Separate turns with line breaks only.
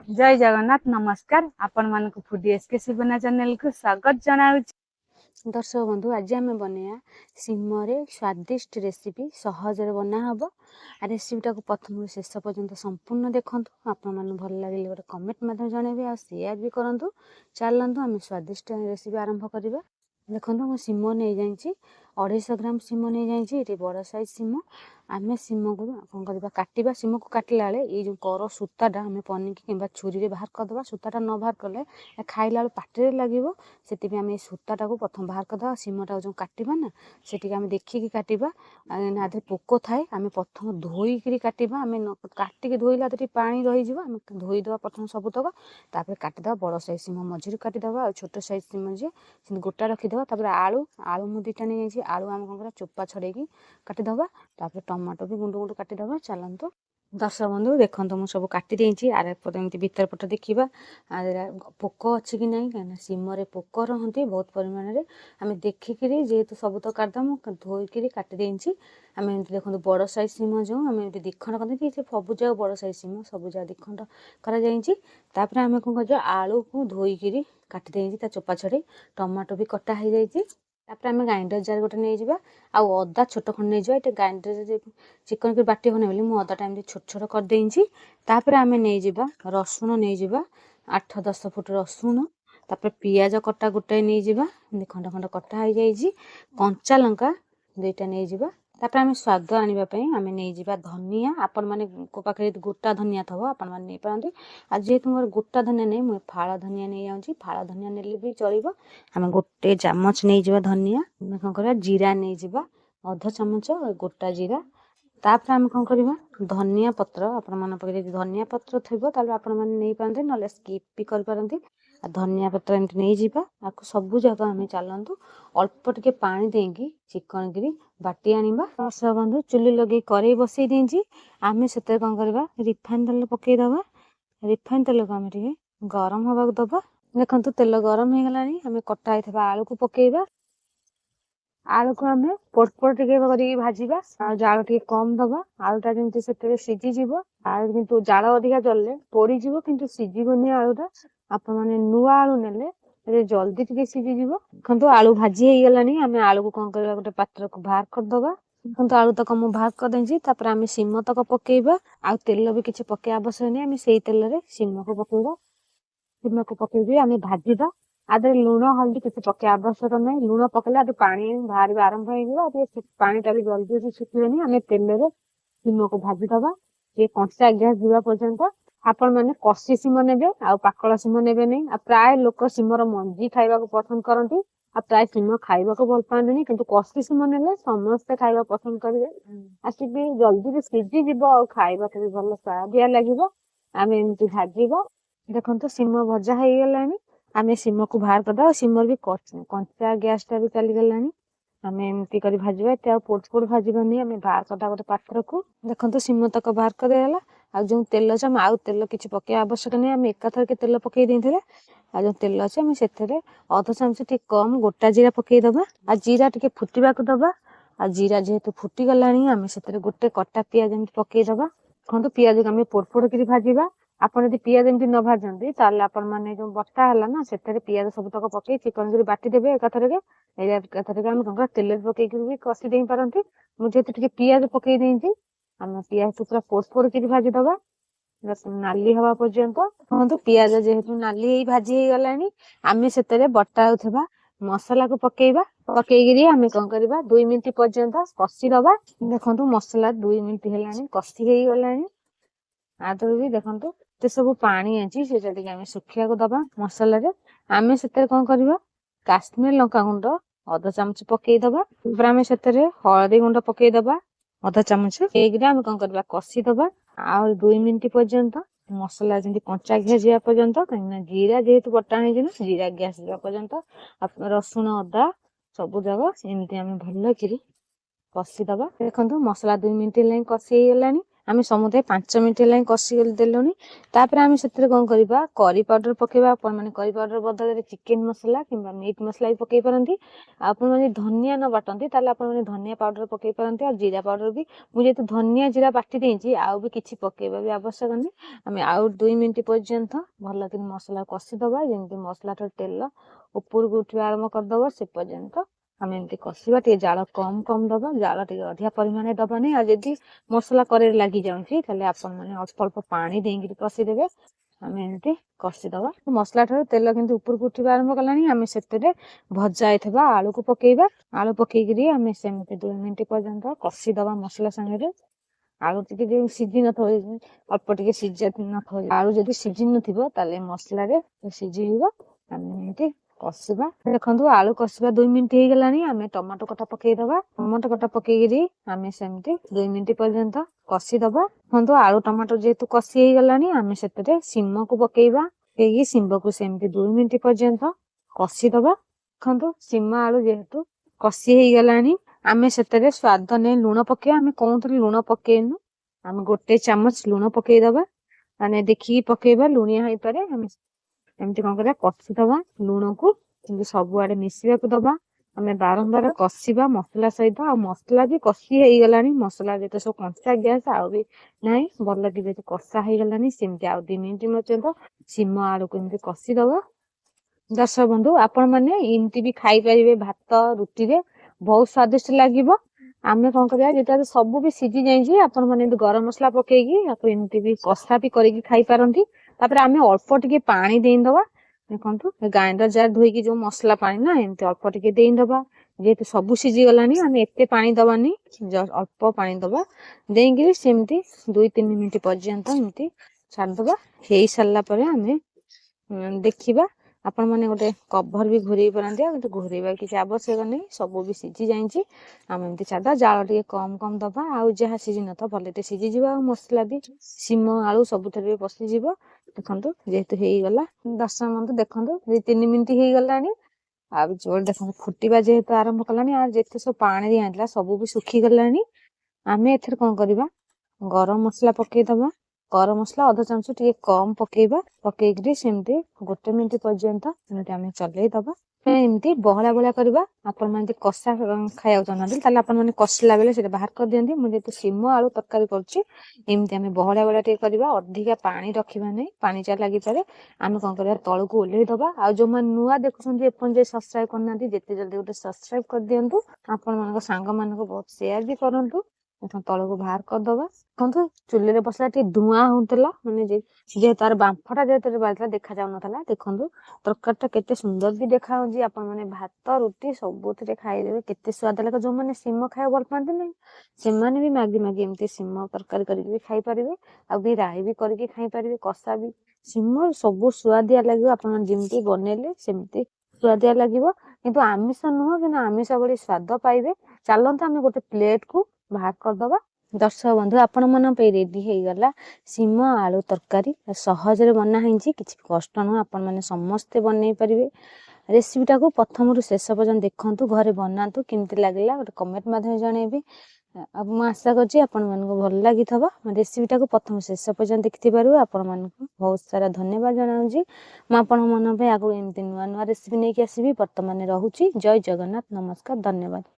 जय जगन्नाथ नमस्कार आपण मानक फूडी एसके शिवना चैनल को स्वागत जनाउछि।
दर्शक बंधु आज आम बनैया सिमरे स्वादिष्ट रेसिपी सहज बना हम आ रेसिपीटा को प्रथम शेष पर्यंत संपूर्ण देखूँ। आपण मैंने भल लगे गोटे कमेंट मध्यम जनइबे आ शेयर भी करूँ। चलतु आम स्वादिष्ट रेसिपी आरंभ करवा। देखो मुझे सिम नहीं जाइए 250 ग्राम सिम नहीं जाइए बड़ साइज सिम। आम सिम को कौन करवा काटिबा सिम को काटिला ये जो कर सूताटा आम पनिकी कि छुरी बाहर करदे। सूताटा न बाहर कले खाइला पाटे लगे से आम सूताटा को प्रथम बाहर करदे। सिमटा जो काटिबा ना से आम देखिकी काटिबा ना पोक थाए आम प्रथम धोईकी काटिबा। आम काटिकी धोइला पानी रही आम धोईदे प्रथम सबुतक तापर काटिदे बड़ साइज सिम मझी काटिदे और छोट साइज सिम जी गोटा रखीदे। तापर आलू आलू मु 2टा नहीं जाइए आलू आम कौन कर चोपा छड़ेकी काटिदे। तापर टमाटो भी गुंड गुंड काटिदे। चलतु दर्शक बंधु देखो मुझे सब काटी देती आर एमती भीतर पट देखा पोक अच्छी कि नहीं कहीं सिमरे पोक रहती बहुत परिमाण में आम देखिक जेहेतु सब तो काटदम धोईकी काटी देती। आम एमती देखो बड़ साइज सिम जो आम एमती दिखंड करते सबुजा बड़ साइज सिम सबुजा दिखंड कर आम कौन कर आलू को धोईकी काटी देती चोपा छड़े टमाटो भी कटा हो जाइए। तापर आम ग्राइंडर जार गोटे नहीं जावा आ अदा छोट खंड नहीं जावा ग्राइंडर चिकन के बाटी बने बोली मुझे अदाटा एमती छोट छोट कर देइछि। तापर आम नहीं जावा रसुण नहीं जावा 8-10 फुट रसुण। तापर पियाज कटा गोटे नहीं जावा खंड खंड कटा हो जाइए। कंचा लंका 2टा नहीं जावा। तापर आम स्वाद आने आम नहीं जावा धनिया आपण मैंने पाखे गोटा धनिया थव आपण मैंने नहीं पारती। आज जेहेतु मोर गोटा धनिया नहीं मुझे फाड़ धनिया नहीं जाऊँगी फाड़ धनिया नेले भी चलो। आम गोटे चामच नहीं जावा धनिया कौन कर जीरा नहीं जावा 1/2 चामच गोटा जीरा। तापर आम कौन करवा धनिया पत्र आपण मन पाखे धनिया पत्र थी आपण मैंने नहीं पारती ना स्किप भी करपारती। धनिया पत्र एमती नहीं जावा आपको सबू जगह आम चलतु अल्प टिके पानी देकी चिकन गिरी बाटी आनिबा। दर्शक बंधु चुली लगे कड़े बसई देची आम से कौन करवा रिफाइन तेल पकईदबा। रिफाइन तेल को आम गरम हवा दबा। देखो तेल गरम हो गलानी आम कटा होता आलू को पकईबा। आलू को आम पोटपोट टे भाजवा जाल टे कम दबा आलूटा जमी से सीझीज आलू कितु जाल अधिका जल्ले पोड़ीज कि सीझीबनी आलूटा आप नुआ आलू नेले जल्दी टे सीझीज। देखो आलू भाजी हो गलानी आम आलू को कौन कर गोटे पात्र को बाहर करदबा। देखो आलू तक मुझे बाहर कर देची तापर आम सिम तक पकईबा आ तेल भी किसी पकई आवश्यक नहीं आम से तेल में सिम को पकईबा। सिम को पकईबी आम भाजवा आदि लुण हल्दी किसी पकई आवश्यक नहीं लुण पकड़े आदि पानी बाहर आरंभ हो पानीटा भी जल्दी शुखिबनी आम तेल में सिम को भाजीदबा। ये कंचा गैस जीवा पर्यंत आपण मैंने कषि सिम ने आ पाकल सिम ने नहीं। प्राय लोक सिमर मंजी खाइबा पसंद करती आ प्राय सिम खाइबा भल पाती किंतु कषि सिम ने समस्ते खाइबा पसंद करेंगे आसिक जल्दी भी सीझीज आ खाइबा भी भल स्वादिया लगे आम एमती भाजवा। देखो सिम भजा हो गलानी आम सिम को बाहर करदा सिमर भी कंचा गैसटा भी चलीगलानी आम एमती कर भाजवा पोट भाजबानी आम बाहर करदा गोटे पात्र को। देखो सिम तक बाहर करदेला आ जो तेल अच्छे आउ तेल किसी पकई आवश्यक नहीं आम एकाथर के तेल पकई देते आ जो तेल अच्छे आम से 1/2 चामच टे कम गोटा जीरा पकईदबा आ जीरा टे फुटवा दबा। आ जीरा जेहेतु फुटी गलानी आम से गोटे कटा पियाज एमती पकईदबा। देखो पियाज को आम पोट कर भाजवा। आपड़ यदि पियाज एमती न भाजती आपण मैंने जो बटा है ना से पियाज सबुतक पकई चिकन कर बाटी देवे एकाथर के एकाथर आम कौन तेल पकईक भी कषि दे पारती। मुझे टे पियाज पकई देती आम पियाज को पूरा पोट कर भाजीदबा नाली हवा पर्यंत। कहतु पियाज जेहेतु नाली भाजी हो गलानी आम से बटा होता मसला को पकईबा पकईकि आम कौन करवा 2 मिनिट पर्यंत कषिदबा। देखो मसला 2 मिनिट है कषि हो गलानी आदर भी देखो तो सब पानी अच्छी से आम सुखिया को दबा मसला आम से कौन करवा काश्मीर लंका गुंड 1/2 चामच पकईदबा। आम से हलदी गुंड पकईदबा 1/2 चामच एक आम कौन करवा कषिदबा आ 2 मिनिट पर्यंत मसला जमी कंचा गैस जावा पर्यंत कहीं जीरा जेहेतु बटा हो जीरा गैस जावा पर्यंत रसुण अदा सब जगह एमती आम भल कि कषिदबा। देखो मसला 2 मिनिट कषि हो गलानी ଆମେ ସମୁଦାୟ 5 ମିନିଟ୍ ହେଲା କଷି ଦେଲୁଣି। ତାପରେ ଆମେ ସେଥିରେ କଣ କରିବା, କରି ପାଉଡର ପକେଇବା। ଆପଣ ମାନେ କରି ପାଉଡର ବଦଳରେ ଚିକେନ ମସଲା କିମ୍ବା ମିଟ୍ ମସଲା ବି ପକେଇ ପାରନ୍ତି। ଆପଣ ମାନେ ଧନିଆ ନ ବାଟନ୍ତି ତାହେଲେ ଆପଣ ମାନେ ଧନିଆ ପାଉଡର ପକେଇ ପାରନ୍ତି, ଆଉ ଜିରା ପାଉଡର ବି। ମୁଁ ଯେହେତୁ ଧନିଆ ଜିରା ବାଟି ଦେଇଛି ଆଉ ବି କିଛି ପକେଇବା ବି ଆବଶ୍ୟକ ନାହିଁ। ଆମେ ଆଉ 2 ମିନିଟ୍ ପର୍ଯ୍ୟନ୍ତ ଭଲ କି ମସଲା କଷିଦବା, ଯେମିତି ମସଲାର ତେଲ ଉପରକୁ ଉଠିବା ଆରମ୍ଭ କରିଦବ। ସେ ପର୍ଯ୍ୟନ୍ତ ଆମେ ଏମିତି କଷିବା। ଟିକେ ଜାଳ କମ ଦବା, ଜାଳ ଟିକେ ଅଧିକା ପରିମାଣରେ ଦବାନି। ଆଉ ଯଦି ମସଲା କରେଇରେ ଲାଗି ଯାଉଛି ତାହେଲେ ଆପଣ ମାନେ ଅଳ୍ପ ଅଳ୍ପ ପାଣି ଦେଇକିରି କଷିଦେବେ। ଆମେ ଏମିତି କଷିଦବା। ମସଲା ଠାରୁ ତେଲ କିନ୍ତୁ ଉପରକୁ ଉଠିବା ଆରମ୍ଭ କଲାଣି। ଆମେ ସେଥିରେ ଭଜା ହେଇଥିବା ଆଳୁକୁ ପକେଇବା। ଆଳୁ ପକେଇକିରି ଆମେ ସେମିତି 2 ମିନିଟ୍ ପର୍ଯ୍ୟନ୍ତ କଷିଦବା ମସଲା ସାଙ୍ଗରେ। ଆଳୁ ଟିକେ ଯଦି ସିଝି ନଥିବ, ଅଳ୍ପ ଟିକେ ସିଝା ନଥିବ, ଆଳୁ ଯଦି ସିଝି ନଥିବ ତାହେଲେ ମସଲାରେ ସିଝିଯିବ। ଆମେ ଏମିତି କଷିବା। ଦେଖନ୍ତୁ ଆଳୁ କଷିବା 2 ମିନିଟ୍ ହେଇଗଲାଣି। ଆମେ ଟମାଟୋ କଟା ପକେଇଦବା। ଟମାଟୋ କଟା ପକେଇକିରି ଆମେ ସେମିତି 2 ମିନିଟ୍ ପର୍ଯ୍ୟନ୍ତ କଷିଦବା। ଦେଖନ୍ତୁ ଆଳୁ ଟମାଟୋ ଯେହେତୁ କଷି ହେଇଗଲାଣି, ଆମେ ସେଥିରେ ଶିମକୁ ପକେଇବା। ପକେଇକି ଶିମ୍ବକୁ ସେମିତି 2 ମିନିଟ୍ ପର୍ଯ୍ୟନ୍ତ କଷିଦବା। ଦେଖନ୍ତୁ ଶିମ ଆଳୁ ଯେହେତୁ କଷି ହେଇଗଲାଣି, ଆମେ ସେଥିରେ ସ୍ୱାଦ ନେଇ ଲୁଣ ପକେଇବା। ଆମେ କୋଉଥିରେ ଲୁଣ ପକେଇନୁ, ଆମେ 1 ଚାମଚ ଲୁଣ ପକେଇଦବା। ମାନେ ଦେଖିକି ପକେଇବା, ଲୁଣିଆ ହେଇପାରେ। ଆମେ ଏମିତି କଣ କରିବା, କଷିଦବା। ଲୁଣକୁ କିନ୍ତୁ ସବୁଆଡେ ମିଶିବାକୁ ଦବା। ଆମେ ବାରମ୍ବାର କଷିବା ମସଲା ସହିତ। ଆଉ ମସଲା ବି କଷି ହେଇଗଲାଣି। ମସଲା ଯେତେ ସବୁ କଞ୍ଚା ଗ୍ୟାସ ଆଉ ବି ନାହିଁ, ଭଲ କି ଯେହେତୁ କଷା ହେଇଗଲାଣି, ସେମିତି ଆଉ 2 ମିନିଟ୍ ପର୍ଯ୍ୟନ୍ତ ଶିମ ଆଳୁକୁ ଏମିତି କଷିଦବା। ଦର୍ଶକ ବନ୍ଧୁ, ଆପଣ ମାନେ ଏମିତି ବି ଖାଇପାରିବେ ଭାତ ରୁଟିରେ, ବହୁତ ସ୍ଵାଦିଷ୍ଟ ଲାଗିବ। ଆମେ କଣ କରିବା, ଯେତେବେଳେ ସବୁ ବି ସିଝି ଯାଇଛି, ଆପଣ ମାନେ ଏମିତି ଗରମ ମସଲା ପକେଇକି ତାକୁ ଏମିତି ବି କଷା ବି କରିକି ଖାଇପାରନ୍ତି। ତାପରେ ଆମେ ଅଳ୍ପ ଟିକେ ପାଣି ଦେଇଦବା। ଦେଖନ୍ତୁ ଗ୍ରାଇଣ୍ଡର ଜାର ଧୋଇକି ଯୋଉ ମସଲା ପାଣି ନା, ଏମିତି ଅଳ୍ପ ଟିକେ ଦେଇଦବା। ଯେହେତୁ ସବୁ ସିଝି ଗଲାଣି, ଆମେ ଏତେ ପାଣି ଦବାନି, ଅଳ୍ପ ପାଣି ଦବା। ଦେଇକିରି ସେମିତି 2-3 ମିନିଟ୍ ପର୍ଯ୍ୟନ୍ତ ଏମିତି ଛାଡିଦବା। ହେଇ ସାରିଲା ପରେ ଆମେ ଦେଖିବା। ଆପଣ ମାନେ ଗୋଟେ କଭର ବି ଘୋରେଇ ପାରନ୍ତି, ଆଉ କିନ୍ତୁ ଘୋରେଇବା କିଛି ଆବଶ୍ୟକ ନାହିଁ, ସବୁ ବି ସିଝି ଯାଇଛି। ଆମେ ଏମିତି ଛାଡିଦବା। ଜାଳ ଟିକେ କମ ଦବା। ଆଉ ଯାହା ସିଝି ନଥିବ ଭଲ ଟିକେ ସିଝିଯିବ। ଆଉ ମସଲା ବି ଶିମ ଆଳୁ ସବୁଥିରେ ବି ପଶିଯିବ। ଦେଖନ୍ତୁ ଯେହେତୁ ହେଇଗଲା, 10 ମିନିଟ୍ ଦେଖନ୍ତୁ 2-3 ମିନିଟ୍ ହେଇଗଲାଣି। ଆଉ ଜୋର ଦେଖନ୍ତୁ ଫୁଟିବା ଯେହେତୁ ଆରମ୍ଭ କଲାଣି, ଆଉ ଯେତେ ସବୁ ପାଣି ଦିଆଯାଇଥିଲା ସବୁ ବି ଶୁଖିଗଲାଣି। ଆମେ ଏଥିରେ କଣ କରିବା, ଗରମ ମସଲା ପକେଇଦବା। ଗରମ ମସଲା ଅଧା ଚାମଚ ଟିକେ କମ ପକେଇବା। ପକେଇକିରି ସେମିତି 1 ମିନିଟ୍ ପର୍ଯ୍ୟନ୍ତ ଏମିତି ଆମେ ଚଲେଇଦବା। ଏମିତି ବହଳା ବହଳା କରିବା। ଆପଣ ମାନେ ଯଦି କଷା ଖାଇବାକୁ ଚାହୁଁନାହାନ୍ତି ତାହେଲେ ଆପଣ ମାନେ କଷିଲା ବେଳେ ସେଇଟା ବାହାର କରିଦିଅନ୍ତି। ମୁଁ ଯେହେତୁ ଶିମ ଆଳୁ ତରକାରୀ କରୁଛି, ଏମିତି ଆମେ ବହଳା ବହଳା ଟିକେ କରିବା। ଅଧିକା ପାଣି ରଖିବା ନାହିଁ, ପାଣି ଚା ଲାଗିପାରେ। ଆମେ କଣ କରିବା, ତଳକୁ ଓହ୍ଲେଇ ଦବା। ଆଉ ଯୋଉମାନେ ନୂଆ ଦେଖୁଛନ୍ତି, ଏପର୍ଯ୍ୟନ୍ତ ସବସ୍କ୍ରାଇବ କରିନାହାନ୍ତି, ଯେତେ ଜଲ୍ଦି ଗୋଟେ ସବସ୍କ୍ରାଇବ କରିଦିଅନ୍ତୁ। ଆପଣ ମାନଙ୍କ ସାଙ୍ଗ ମାନଙ୍କୁ ବହୁତ ସେୟାର ବି କରନ୍ତୁ। ତଳକୁ ବାହାର କରିଦବା। ଦେଖନ୍ତୁ ଚୁଲିରେ ବସିଲା ଟିକେ ଧୂଆଁ ହଉଥିଲା, ମାନେ ଯେହେତୁ ତାର ବାମ୍ଫଟା ଯେହେତୁ ବାହାରିଥିଲା ଦେଖା ଯାଉନଥିଲା। ଦେଖନ୍ତୁ ତରକାରୀ ଟା କେତେ ସୁନ୍ଦର ବି ଦେଖା ହଉଛି। ଆପଣ ମାନେ ଭାତ ରୁଟି ସବୁଥିରେ ଖାଇଦେବେ, କେତେ ସ୍ୱାଦ ଲାଗେ। ଯୋଉମାନେ ଶିମ ଖାଇବା ଭଲ ପାଆନ୍ତି ନାହିଁ, ସେମାନେ ବି ମାଗି ମାଗି ଏମିତି ଶିମ ତରକାରୀ କରିକି ବି ଖାଇପାରିବେ। ଆଉ ବି ରାଇ ବି କରିକି ଖାଇପାରିବେ, କଷା ବି। ଶିମ ସବୁ ସୁଆଦିଆ ଲାଗିବ। ଆପଣ ଯେମିତି ବନେଇଲେ ସେମିତି ସୁଆଦିଆ ଲାଗିବ। କିନ୍ତୁ ଆମିଷ ନୁହଁ, କିନ୍ତୁ ଆମିଷ ଭଳି ସ୍ୱାଦ ପାଇବେ। ଚାଲନ୍ତୁ ଆମେ ଗୋଟେ ପ୍ଲେଟ କୁ ବାହାର କରିଦବା। ଦର୍ଶକ ବନ୍ଧୁ, ଆପଣ ମାନଙ୍କ ପାଇଁ ରେଡି ହେଇଗଲା ଶିମ ଆଳୁ ତରକାରୀ। ସହଜରେ ବନା ହେଇଛି, କିଛି କଷ୍ଟ ନୁହଁ। ଆପଣ ମାନେ ସମସ୍ତେ ବନେଇ ପାରିବେ। ରେସିପିଟାକୁ ପ୍ରଥମରୁ ଶେଷ ପର୍ଯ୍ୟନ୍ତ ଦେଖନ୍ତୁ, ଘରେ ବନାନ୍ତୁ। କେମିତି ଲାଗିଲା ଗୋଟେ କମେଣ୍ଟ ମାଧ୍ୟମରେ ଜଣେଇବେ। ଆଉ ମୁଁ ଆଶା କରୁଛି ଆପଣ ମାନଙ୍କୁ ଭଲ ଲାଗିଥିବ। ରେସିପିଟାକୁ ପ୍ରଥମ ଶେଷ ପର୍ଯ୍ୟନ୍ତ ଦେଖିଥିବାରୁ ଆପଣ ମାନଙ୍କୁ ବହୁତ ସାରା ଧନ୍ୟବାଦ ଜଣାଉଛି। ମୁଁ ଆପଣଙ୍କ ମାନଙ୍କ ପାଇଁ ଆଗକୁ ଏମିତି ନୂଆ ନୂଆ ରେସିପି ନେଇକି ଆସିବି। ବର୍ତ୍ତମାନ ରହୁଛି। ଜୟ ଜଗନ୍ନାଥ, ନମସ୍କାର, ଧନ୍ୟବାଦ।